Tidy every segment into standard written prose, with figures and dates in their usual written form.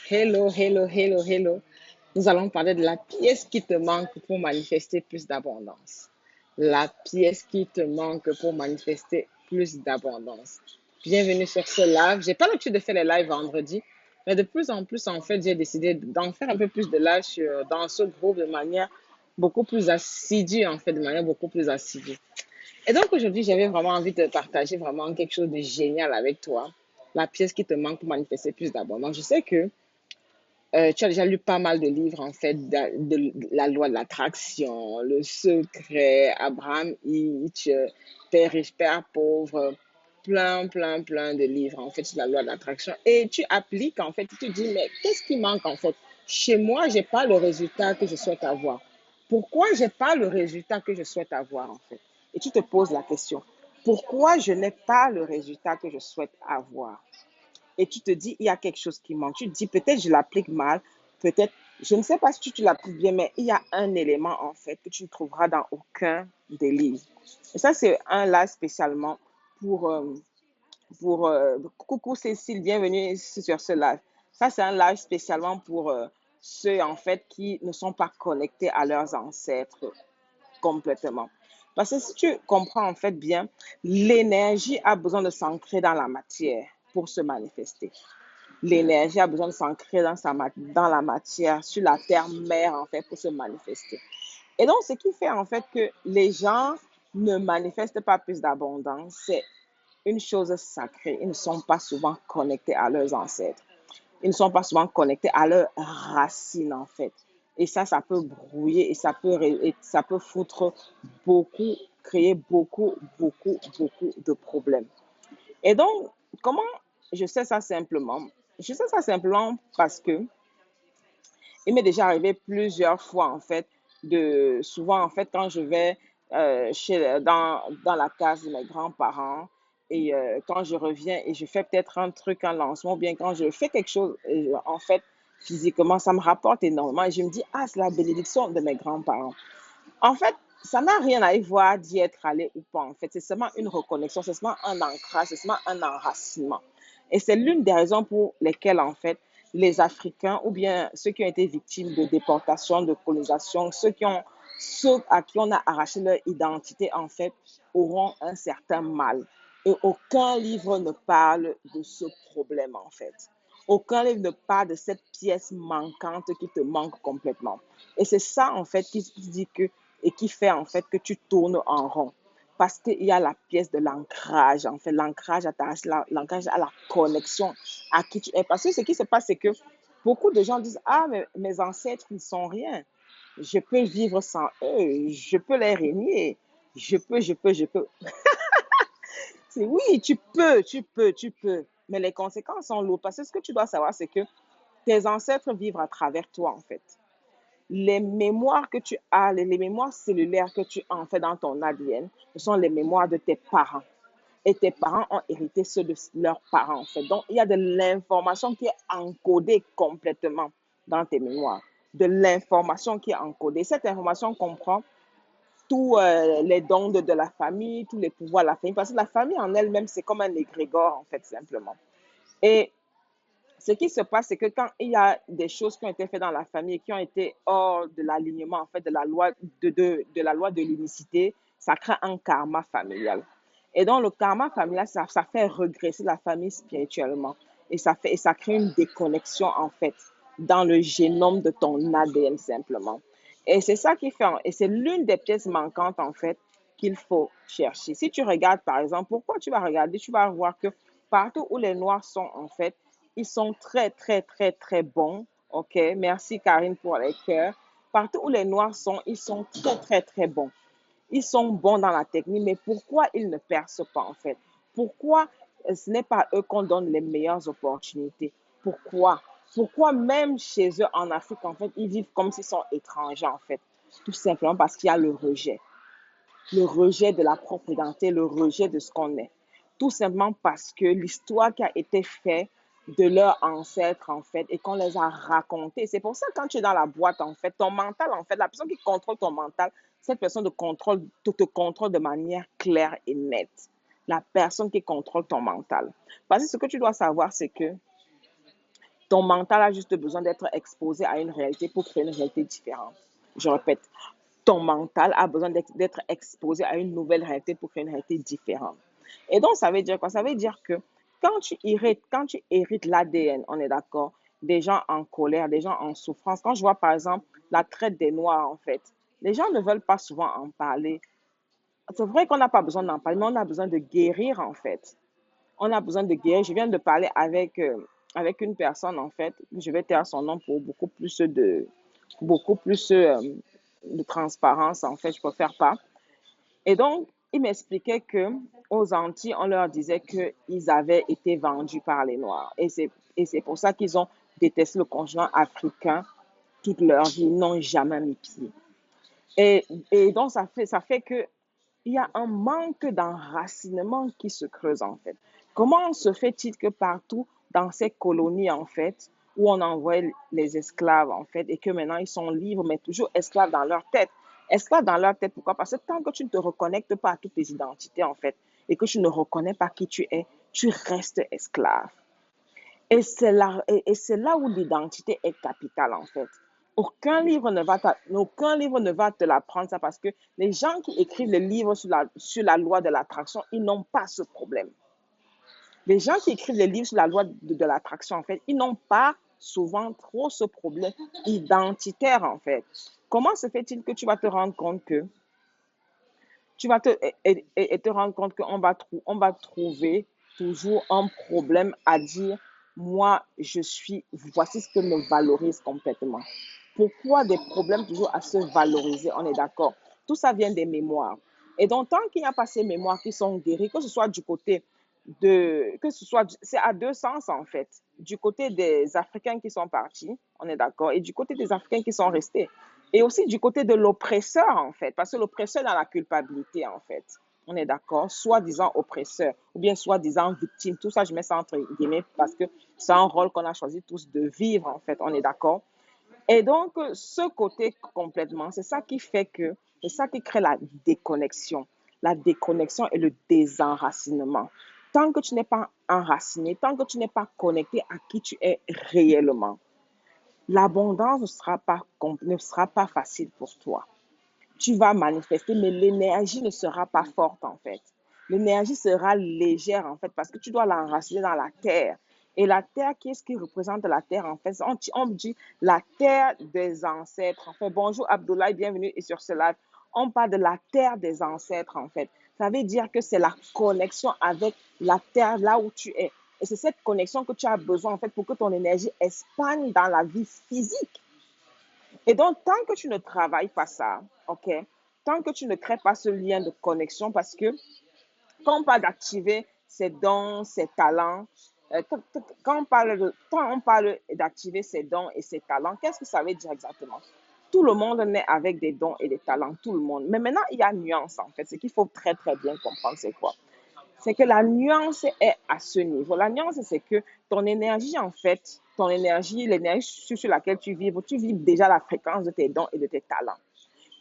Hello, hello, hello, hello. Nous allons parler de la pièce qui te manque pour manifester plus d'abondance. La pièce qui te manque pour manifester plus d'abondance. Bienvenue sur ce live. J'ai pas l'habitude de faire les lives vendredi, mais de plus en plus, en fait, j'ai décidé d'en faire un peu plus de live dans ce groupe de manière beaucoup plus assidue, en fait, de manière beaucoup plus assidue. Et donc aujourd'hui, j'avais vraiment envie de partager vraiment quelque chose de génial avec toi. La pièce qui te manque pour manifester plus d'abondance. Je sais que tu as déjà lu pas mal de livres, en fait, de la loi de l'attraction, Le Secret, Abraham Hitch, Père riche, Père pauvre, plein de livres, en fait, sur la loi de l'attraction. Et tu appliques, en fait, tu te dis, mais qu'est-ce qui manque, en fait? Chez moi, j'ai pas le résultat que je souhaite avoir. Pourquoi j'ai pas le résultat que je souhaite avoir, en fait? Et tu te poses la question, pourquoi je n'ai pas le résultat que je souhaite avoir? Et tu te dis, il y a quelque chose qui manque. Tu te dis, peut-être je l'applique mal, peut-être, je ne sais pas si tu l'appliques bien, mais il y a un élément, en fait, que tu ne trouveras dans aucun des livres. Et ça, c'est un là spécialement pour, euh, coucou Cécile, bienvenue sur ce live. Ça, c'est un live spécialement pour ceux, en fait, qui ne sont pas connectés à leurs ancêtres complètement. Parce que si tu comprends en fait bien, l'énergie a besoin de s'ancrer dans la matière pour se manifester. L'énergie a besoin de s'ancrer dans la matière, sur la terre mère en fait, pour se manifester. Et donc, ce qui fait en fait que les gens ne manifestent pas plus d'abondance, c'est une chose sacrée. Ils ne sont pas souvent connectés à leurs ancêtres. Ils ne sont pas souvent connectés à leurs racines, en fait. Et ça peut brouiller et ça peut foutre beaucoup, créer beaucoup de problèmes. Et donc, comment je sais ça simplement? Je sais ça simplement parce que il m'est déjà arrivé plusieurs fois, en fait, souvent, en fait, quand je vais dans la case de mes grands-parents et quand je reviens et je fais peut-être un truc, un lancement, ou bien quand je fais quelque chose, en fait, physiquement, ça me rapporte énormément et je me dis, ah, c'est la bénédiction de mes grands-parents. En fait, ça n'a rien à y voir d'y être allé ou pas. En fait, c'est seulement une reconnexion, c'est seulement un ancrage, c'est seulement un enracinement. Et c'est l'une des raisons pour lesquelles, en fait, les Africains ou bien ceux qui ont été victimes de déportation, de colonisation, ceux à qui on a arraché leur identité, en fait, auront un certain mal. Et aucun livre ne parle de ce problème, en fait. Aucun livre ne parle de cette pièce manquante qui te manque complètement. Et c'est ça, en fait, qui dit que, et qui fait, en fait, que tu tournes en rond. Parce qu'il y a la pièce de l'ancrage, en fait, l'ancrage à la connexion à qui tu es. Parce que ce qui se passe, c'est que beaucoup de gens disent, ah, mais mes ancêtres ne sont rien. Je peux vivre sans eux, je peux les régner, je peux. C'est oui, tu peux. Mais les conséquences sont lourdes. Parce que ce que tu dois savoir, c'est que tes ancêtres vivent à travers toi, en fait. Les mémoires que tu as, les mémoires cellulaires que tu as en fait dans ton ADN, ce sont les mémoires de tes parents. Et tes parents ont hérité ceux de leurs parents, en fait. Donc, il y a de l'information qui est encodée complètement dans tes mémoires. De l'information qui est encodée. Cette information comprend tous les dons de la famille, tous les pouvoirs de la famille. Parce que la famille en elle-même, c'est comme un égrégore, en fait, simplement. Et ce qui se passe, c'est que quand il y a des choses qui ont été faites dans la famille et qui ont été hors de l'alignement, en fait, de la loi de la loi de l'unicité, ça crée un karma familial. Et donc, le karma familial, ça fait regresser la famille spirituellement. Et ça crée une déconnexion, en fait, dans le génome de ton ADN, simplement. Et c'est ça qui fait, et c'est l'une des pièces manquantes, en fait, qu'il faut chercher. Si tu regardes, par exemple, pourquoi tu vas regarder, tu vas voir que partout où les Noirs sont, en fait, ils sont très bons. OK, merci Karine pour les cœurs. Partout où les Noirs sont, ils sont très bons. Ils sont bons dans la technique, mais pourquoi ils ne percent pas en fait? Pourquoi ce n'est pas eux qu'on donne les meilleures opportunités? Pourquoi? Pourquoi même chez eux en Afrique, en fait, ils vivent comme s'ils sont étrangers en fait? Tout simplement parce qu'il y a le rejet. Le rejet de la propre identité, le rejet de ce qu'on est. Tout simplement parce que l'histoire qui a été faite de leurs ancêtres, en fait, et qu'on les a racontées. C'est pour ça que quand tu es dans la boîte, en fait, ton mental, en fait, la personne qui contrôle ton mental, cette personne te contrôle de manière claire et nette. La personne qui contrôle ton mental. Parce que ce que tu dois savoir, c'est que Ton mental a juste besoin d'être exposé à une réalité pour créer une réalité différente. Je répète, ton mental a besoin d'être exposé à une nouvelle réalité pour créer une réalité différente. Et donc, ça veut dire quoi? Ça veut dire que quand tu hérites l'ADN, on est d'accord, des gens en colère, des gens en souffrance. Quand je vois, par exemple, la traite des Noirs, en fait, les gens ne veulent pas souvent en parler. C'est vrai qu'on n'a pas besoin d'en parler, mais on a besoin de guérir, en fait. On a besoin de guérir. Je viens de parler avec une personne, en fait. Je vais taire son nom pour beaucoup plus de transparence, en fait. Je préfère pas. Et donc, il m'expliquait que aux Antilles, on leur disait qu'ils avaient été vendus par les Noirs. Et c'est pour ça qu'ils ont détesté le continent africain toute leur vie. Ils n'ont jamais mis pied. Et donc, ça fait que il y a un manque d'enracinement qui se creuse en fait. Comment se fait-il que partout dans ces colonies en fait, où on envoie les esclaves en fait, et que maintenant ils sont libres, mais toujours esclaves dans leur tête. Esclaves dans leur tête, pourquoi? Parce que tant que tu ne te reconnectes pas à toutes tes identités en fait, et que tu ne reconnais pas qui tu es, tu restes esclave. Et c'est là où l'identité est capitale, en fait. Aucun livre ne va te l'apprendre, ça, parce que les gens qui écrivent les livres sur la loi de l'attraction, ils n'ont pas ce problème. Les gens qui écrivent les livres sur la loi de l'attraction, en fait, ils n'ont pas souvent trop ce problème identitaire, en fait. Comment se fait-il que tu vas te rendre compte que tu vas te rendre compte on va trouver toujours un problème à dire, moi, voici ce que me valorise complètement. Pourquoi des problèmes toujours à se valoriser? On est d'accord. Tout ça vient des mémoires. Et donc, tant qu'il n'y a pas ces mémoires qui sont guéries, que ce soit du côté c'est à deux sens en fait. Du côté des Africains qui sont partis, on est d'accord, et du côté des Africains qui sont restés. Et aussi du côté de l'oppresseur, en fait, parce que l'oppresseur a la culpabilité, en fait. On est d'accord, soi-disant oppresseur, ou bien soi-disant victime. Tout ça, je mets ça entre guillemets parce que c'est un rôle qu'on a choisi tous de vivre, en fait. On est d'accord. Et donc, ce côté complètement, c'est ça qui crée la déconnexion et le désenracinement. Tant que tu n'es pas enraciné, tant que tu n'es pas connecté à qui tu es réellement, l'abondance ne sera pas facile pour toi. Tu vas manifester, mais l'énergie ne sera pas forte en fait. L'énergie sera légère en fait parce que tu dois l'enraciner dans la terre. Et la terre, qu'est-ce qui représente la terre en fait? On dit la terre des ancêtres. En fait, bonjour Abdoulaye, bienvenue sur ce live. On parle de la terre des ancêtres en fait. Ça veut dire que c'est la connexion avec la terre là où tu es. Et c'est cette connexion que tu as besoin en fait pour que ton énergie expande dans la vie physique. Et donc, tant que tu ne travailles pas ça, ok, tant que tu ne crées pas ce lien de connexion, parce que quand on parle d'activer ses dons, ses talents, quand on parle d'activer ses dons et ses talents, qu'est-ce que ça veut dire exactement? Tout le monde naît avec des dons et des talents, tout le monde. Mais maintenant, il y a une nuance en fait. Ce qu'il faut très très bien comprendre, c'est quoi? C'est que la nuance est à ce niveau. La nuance, c'est que ton énergie, en fait, l'énergie sur laquelle tu vibres déjà la fréquence de tes dons et de tes talents.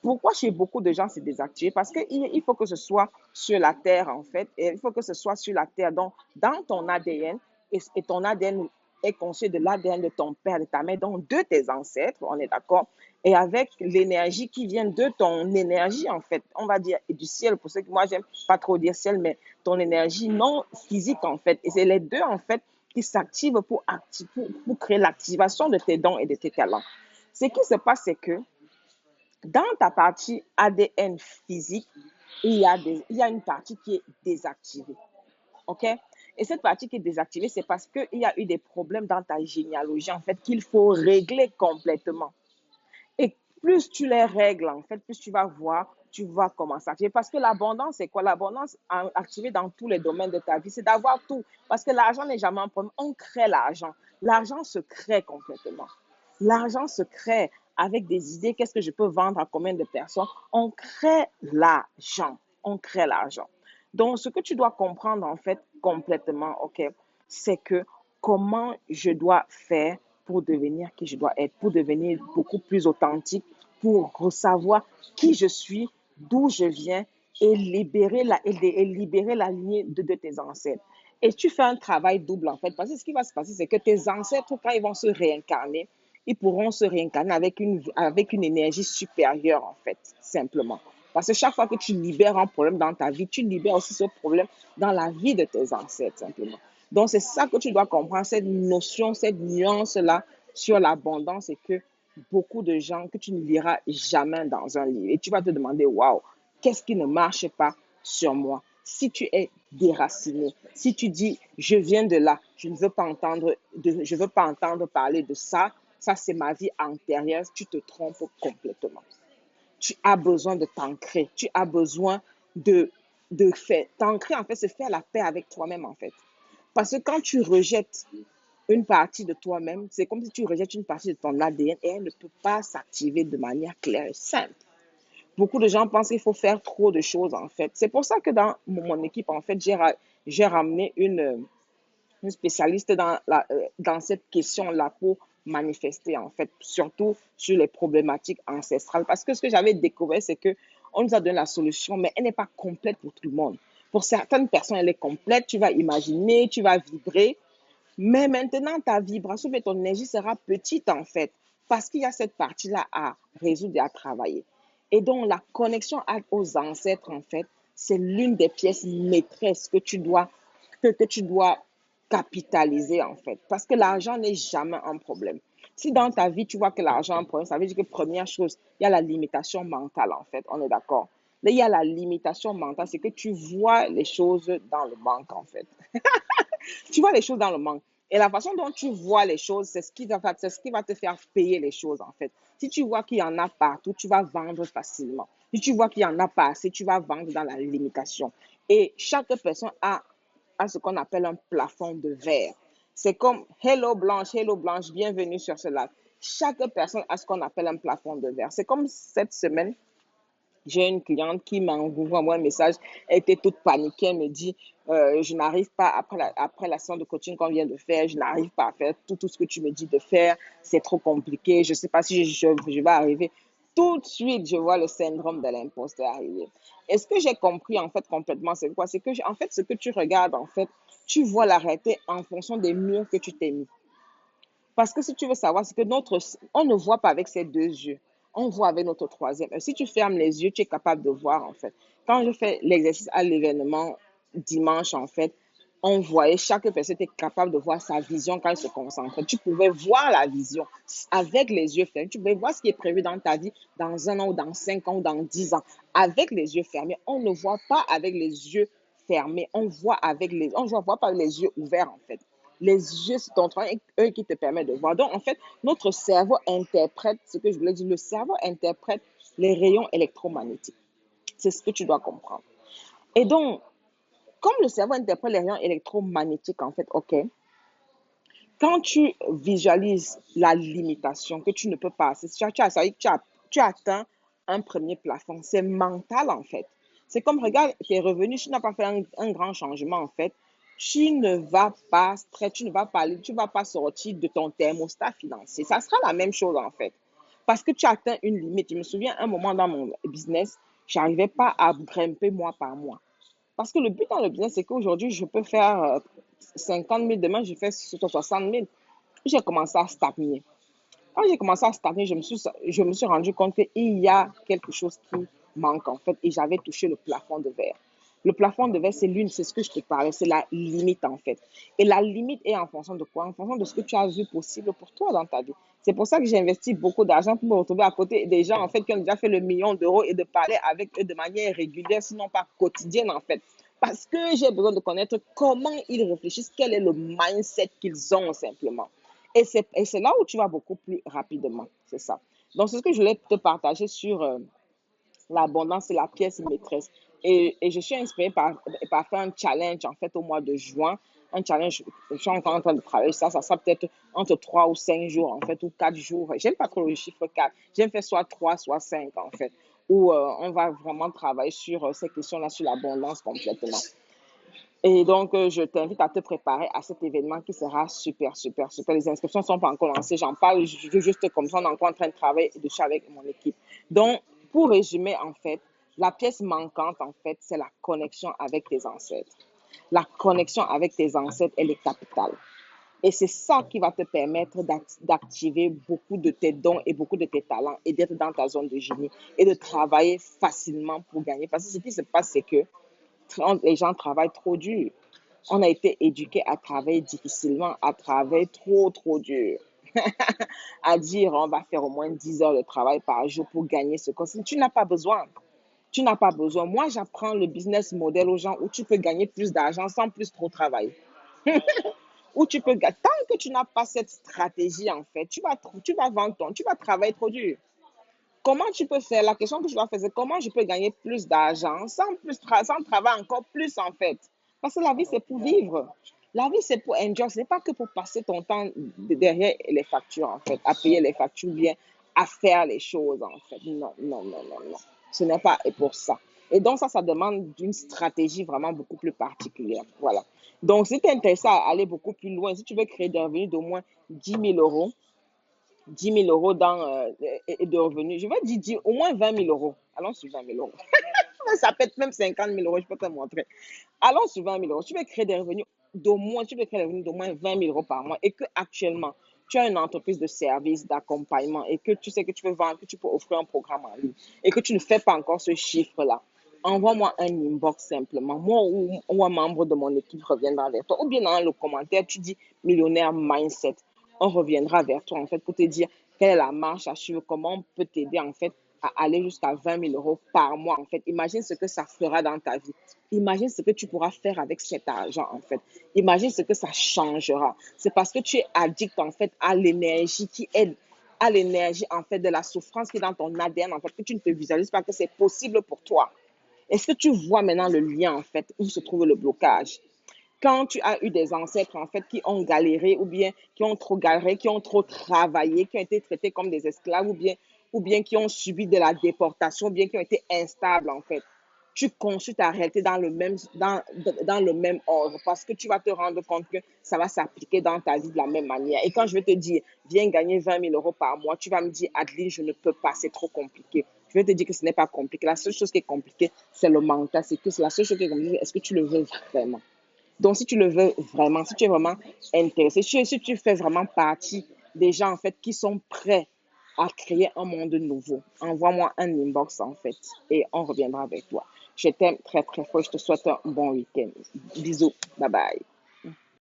Pourquoi chez beaucoup de gens c'est désactivé? Parce qu'il faut que ce soit sur la terre, en fait, et il faut que ce soit sur la terre, donc dans ton ADN, et ton ADN est conçu de l'ADN de ton père, de ta mère, donc de tes ancêtres, on est d'accord, et avec l'énergie qui vient de ton énergie, en fait, on va dire, et du ciel, pour ceux que moi, j'aime pas trop dire ciel, mais ton énergie non physique, en fait, et c'est les deux, en fait, qui s'activent pour créer l'activation de tes dons et de tes talents. Ce qui se passe, c'est que dans ta partie ADN physique, il y a une partie qui est désactivée. OK? Et cette partie qui est désactivée, c'est parce qu'il y a eu des problèmes dans ta généalogie, en fait, qu'il faut régler complètement. Et plus tu les règles, en fait, plus tu vas commencer à activer. Parce que l'abondance, c'est quoi? L'abondance activée dans tous les domaines de ta vie, c'est d'avoir tout. Parce que l'argent n'est jamais un problème. On crée l'argent. L'argent se crée complètement. L'argent se crée avec des idées. Qu'est-ce que je peux vendre à combien de personnes? On crée l'argent. On crée l'argent. Donc, ce que tu dois comprendre, en fait, complètement, OK, c'est que comment je dois faire pour devenir qui je dois être, pour devenir beaucoup plus authentique, pour savoir qui je suis, d'où je viens et libérer la lignée de tes ancêtres. Et tu fais un travail double en fait. Parce que ce qui va se passer, c'est que tes ancêtres, quand ils vont se réincarner, ils pourront se réincarner avec une énergie supérieure en fait, simplement. Parce que chaque fois que tu libères un problème dans ta vie, tu libères aussi ce problème dans la vie de tes ancêtres, simplement. Donc, c'est ça que tu dois comprendre, cette notion, cette nuance-là sur l'abondance, et que beaucoup de gens que tu ne liras jamais dans un livre. Et tu vas te demander, waouh, qu'est-ce qui ne marche pas sur moi? Si tu es déraciné, si tu dis je viens de là, je veux pas entendre parler de ça, ça c'est ma vie antérieure, tu te trompes complètement. Tu as besoin de t'ancrer, tu as besoin de, de faire. T'ancrer, en fait, c'est faire la paix avec toi-même, en fait. Parce que quand tu rejettes une partie de toi-même, c'est comme si tu rejettes une partie de ton ADN et elle ne peut pas s'activer de manière claire et simple. Beaucoup de gens pensent qu'il faut faire trop de choses, en fait. C'est pour ça que dans mon équipe, en fait, j'ai ramené une spécialiste dans cette question-là pour manifester, en fait, surtout sur les problématiques ancestrales. Parce que ce que j'avais découvert, c'est que on nous a donné la solution, mais elle n'est pas complète pour tout le monde. Pour certaines personnes, elle est complète. Tu vas imaginer, tu vas vibrer, mais maintenant, ta vibration et ton énergie sera petite, en fait, parce qu'il y a cette partie-là à résoudre et à travailler. Et donc, la connexion aux ancêtres, en fait, c'est l'une des pièces maîtresses que tu dois capitaliser, en fait. Parce que l'argent n'est jamais un problème. Si dans ta vie, tu vois que l'argent est un problème, ça veut dire que première chose, il y a la limitation mentale, en fait. On est d'accord. Là, il y a la limitation mentale, c'est que tu vois les choses dans le manque, en fait. Tu vois les choses dans le manque. Et la façon dont tu vois les choses, c'est ce qui va te faire payer les choses, en fait. Si tu vois qu'il y en a partout, tu vas vendre facilement. Si tu vois qu'il y en a pas assez, tu vas vendre dans la limitation. Et chaque personne a ce qu'on appelle un plafond de verre. C'est comme hello Blanche, bienvenue sur ce live. Chaque personne a ce qu'on appelle un plafond de verre. C'est comme cette semaine, j'ai une cliente qui m'envoie un message, elle était toute paniquée, elle me dit, je n'arrive pas, après la séance de coaching qu'on vient de faire, je n'arrive pas à faire tout ce que tu me dis de faire, c'est trop compliqué, je ne sais pas si je vais arriver. Tout de suite, je vois le syndrome de l'imposteur arriver. Et ce que j'ai compris, en fait, complètement, c'est quoi? C'est que, en fait, ce que tu regardes, en fait, tu vois la réalité en fonction des murs que tu t'es mis. Parce que si tu veux savoir, c'est que on ne voit pas avec ses deux yeux. On voit avec notre troisième. Si tu fermes les yeux, tu es capable de voir, en fait. Quand je fais l'exercice à l'événement dimanche, en fait, on voyait chaque personne était capable de voir sa vision quand elle se concentrait. Tu pouvais voir la vision avec les yeux fermés. Tu pouvais voir ce qui est prévu dans ta vie dans un an ou dans 5 ans ou dans 10 ans avec les yeux fermés. On ne voit pas avec les yeux fermés. On voit pas avec les yeux ouverts, en fait. Les yeux, c'est ton eux qui te permet de voir. Donc, en fait, notre cerveau interprète, ce que je voulais dire, le cerveau interprète les rayons électromagnétiques. C'est ce que tu dois comprendre. Et donc, comme le cerveau interprète les rayons électromagnétiques, en fait, OK, quand tu visualises la limitation que tu ne peux pas, tu as atteint un premier plafond. C'est mental, en fait. C'est comme, regarde, tes revenus, tu n'as pas fait un grand changement, en fait. Tu ne vas pas aller, tu ne vas pas sortir de ton thermostat financier. Ça sera la même chose, en fait. Parce que tu as atteint une limite. Je me souviens, un moment dans mon business, je n'arrivais pas à grimper mois par mois. Parce que le but dans le business, c'est qu'aujourd'hui, je peux faire 50 000, demain, je fais 60 000. J'ai commencé à stagner. Quand j'ai commencé à stagner, je me suis rendu compte qu'il y a quelque chose qui manque, en fait, et j'avais touché le plafond de verre. Le plafond de verre, c'est ce que je te parlais, c'est la limite, en fait. Et la limite est en fonction de quoi? En fonction de ce que tu as vu possible pour toi dans ta vie. C'est pour ça que j'ai investi beaucoup d'argent pour me retrouver à côté des gens, en fait, qui ont déjà fait le million d'euros, et de parler avec eux de manière régulière, sinon pas quotidienne, en fait. Parce que j'ai besoin de connaître comment ils réfléchissent, quel est le mindset qu'ils ont, simplement. Et c'est là où tu vas beaucoup plus rapidement. C'est ça. Donc, c'est ce que je voulais te partager sur l'abondance, c'est la pièce maîtresse. Et je suis inspirée par faire un challenge, en fait, au mois de juin. Un challenge, je suis encore en train de travailler ça. Ça sera peut-être entre 3 ou 5 jours, en fait, ou 4 jours. J'aime pas trop le chiffre 4. J'aime faire soit 3, soit 5, en fait, où on va vraiment travailler sur ces questions-là, sur l'abondance complètement. Et donc, je t'invite à te préparer à cet événement qui sera super, super, super. Les inscriptions ne sont pas encore lancées. J'en parle juste comme ça. On est encore en train de travailler dessus avec mon équipe. Donc, pour résumer, en fait, la pièce manquante, en fait, c'est la connexion avec tes ancêtres. La connexion avec tes ancêtres, elle est capitale. Et c'est ça qui va te permettre d'activer beaucoup de tes dons et beaucoup de tes talents et d'être dans ta zone de génie et de travailler facilement pour gagner. Parce que ce qui se passe, c'est que les gens travaillent trop dur. On a été éduqués à travailler difficilement, à travailler trop dur. À dire on va faire au moins 10 heures de travail par jour pour gagner ce qu'on Tu n'as pas besoin. Tu n'as pas besoin. Moi, j'apprends le business model aux gens où tu peux gagner plus d'argent sans plus trop travailler. Où tu peux, tant que tu n'as pas cette stratégie, en fait, tu vas vendre tu vas travailler trop dur. Comment tu peux faire? La question que je dois faire, c'est comment je peux gagner plus d'argent sans travailler encore plus, en fait. Parce que la vie, c'est pour vivre. La vie, c'est pour enjoy. Ce n'est pas que pour passer ton temps derrière les factures, en fait, à payer les factures, bien à faire les choses, en fait. Non, non, non, non, non. Ce n'est pas pour ça. Et donc, ça demande une stratégie vraiment beaucoup plus particulière. Voilà. Donc, si tu es intéressé à aller beaucoup plus loin, si tu veux créer des revenus d'au moins 10 000 euros, 10 000 euros de revenus. Je vais dire au moins 20 000 euros. Allons sur 20 000 euros. Ça peut être même 50 000 euros, je peux te montrer. Allons sur 20 000 euros. Tu veux créer des revenus d'au moins 20 000 euros par mois et que actuellement, tu as une entreprise de service, d'accompagnement et que tu sais que tu peux vendre, que tu peux offrir un programme en ligne et que tu ne fais pas encore ce chiffre-là. Envoie-moi un inbox simplement. Moi ou un membre de mon équipe reviendra vers toi. Ou bien dans le commentaire, tu dis millionnaire mindset. On reviendra vers toi en fait pour te dire quelle est la marche à suivre, comment on peut t'aider en fait à aller jusqu'à 20 000 euros par mois en fait. Imagine ce que ça fera dans ta vie. Imagine ce que tu pourras faire avec cet argent en fait. Imagine ce que ça changera. C'est parce que tu es addict en fait à l'énergie qui est à l'énergie en fait de la souffrance qui est dans ton ADN en fait que tu ne te visualises pas que c'est possible pour toi. Est-ce que tu vois maintenant le lien en fait où se trouve le blocage? Quand tu as eu des ancêtres en fait qui ont galéré ou bien qui ont trop galéré, qui ont trop travaillé, qui ont été traités comme des esclaves ou bien qui ont subi de la déportation, ou bien qui ont été instables en fait. Tu construis ta réalité dans le même ordre parce que tu vas te rendre compte que ça va s'appliquer dans ta vie de la même manière. Et quand je vais te dire, viens gagner 20 000 euros par mois, tu vas me dire, Adeline, je ne peux pas, c'est trop compliqué. Je vais te dire que ce n'est pas compliqué. La seule chose qui est compliquée, c'est le mental. C'est la seule chose qui est compliquée. Est-ce que tu le veux vraiment? Donc, si tu le veux vraiment, si tu es vraiment intéressé, si tu fais vraiment partie des gens, en fait, qui sont prêts à créer un monde nouveau, envoie-moi un inbox, en fait, et on reviendra avec toi. Je t'aime très, très fort. Je te souhaite un bon week-end. Bisous. Bye bye.